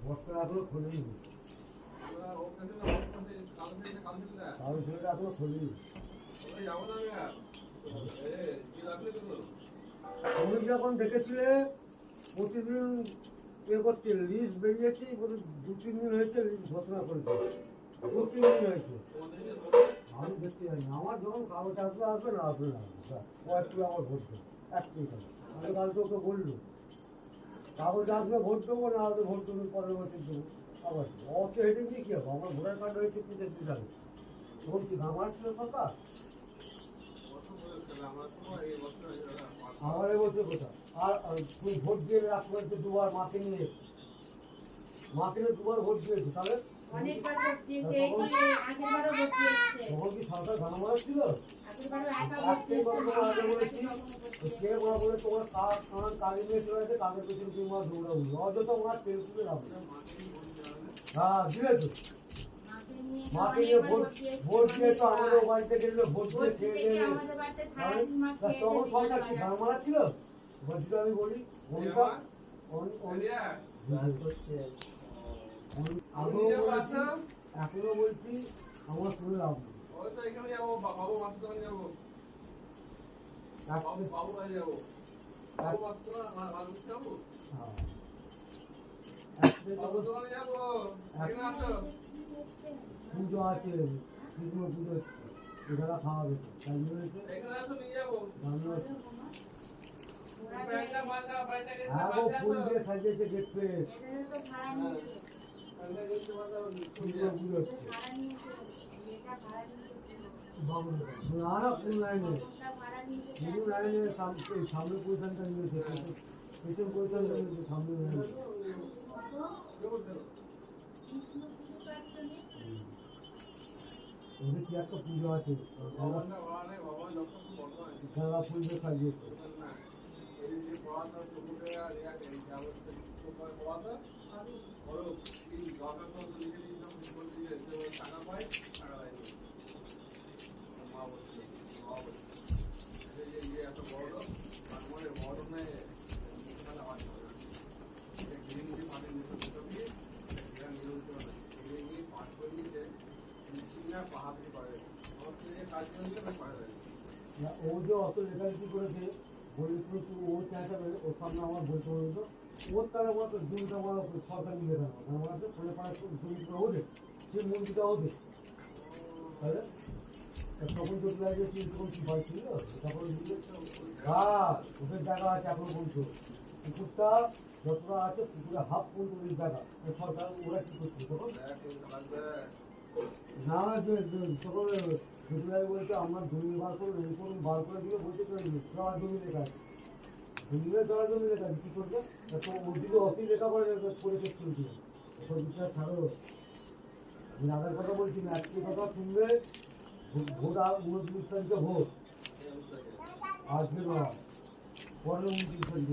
বস্তা এখনো খোলেনি। কারণ ছেলেটা এখনো খোলেনি। তুমি যখন দেখেছিলে প্রতিদিন করছে লিস্ট বেরিয়েছি, 2-3 দিন হয়েছে লিস্ট ঘোষণা করেছে, 2-3 দিন হয়েছে। আমি দেখতে যাইনি, আমার যখন কাগজ আসবে আসবে না আসবে না কয়েকটি আমার ভোট দেবো, একটাই কাজ। আমি কালকে ওকে বললো কাগজ আসবে ভোট দেবো, না আসবে ভোট দেবো, পরের বছর দেবো। আবার অত হেঁটে দিয়ে কী হবে, আমার ভোটার কার্ড হয়েছে 35 সালে, বলছি আমার ছিল কথা আমার এবছর কোথা। আর তুই ভোট দিয়ে রাখবো দুবার মাকে নিয়ে দুবার ভোট দিয়েছে, তাহলে তখন কি সরকার ঘন মারা ছিল? কে মা বলে তোমার কাজে নিয়ে চলে গেছে, কাজের পেছনে তুমি মা দৌড়াবো অযথা ওনার তেল তুলে রাখবে। হ্যাঁ দিয়েছো মাকে নিয়ে ভোট দিয়ে তো আমাদের বাড়িতে গেল, ভোট দিয়ে খেয়ে গেলে তখন সরকার কি ঘন মারা ছিল? যদি আমি বলি এখনো বলছি আমার শুনে লাভ নেই। পুজো আছে, কৃষ্ণ পুজো এখানে খাওয়া গেছে, তাই জন্য ফুল দিয়ে সাজিয়েছে গেট পেয়ে না না ফুল লাইনে সামনে পজিশনটা নিয়েছে, পেছন পজিশনটা নিয়েছে সামনে ওদের কি একটা পুজো আছে, গাঁদা ফুল দিয়ে সাজিয়েছে। ও যে অত লেখালেখি করেছে বলে ও চাইতে ওর সামনে আমার বলতে বলতো ওর তারা বলতো জমিটা আমার সরকারি লেখা আমার আছে ফলে পাড়ায় জমিটা ওঠে সে মন্দিরটা ওঠে, তাহলে তখন যদি লাগে তখন কি ভয় ছিল, তখন হ্যাঁ ওদের জায়গা আছে এখন বলছো পুকুরটা যতটা আছে পুকুরে হাফ পর্যন্ত জায়গা সরকার ওরা কি করছে তখন না তখন বলতে আমার জমি বার করুন এই করুন বার করে দিয়ে বলতে জমা জমি লেখা আছে, জমা জমি লেখা আছে কী করবে তো ওদিকে অতি লেখা করে শেষ করেছিল ওসব বিচার ছাড়ো। আমি আগের কথা বলছি না, একটি কথা শুনবে ভোট 29 তারিখে ভোট, আজকে নয় পরে 29 তারিখে।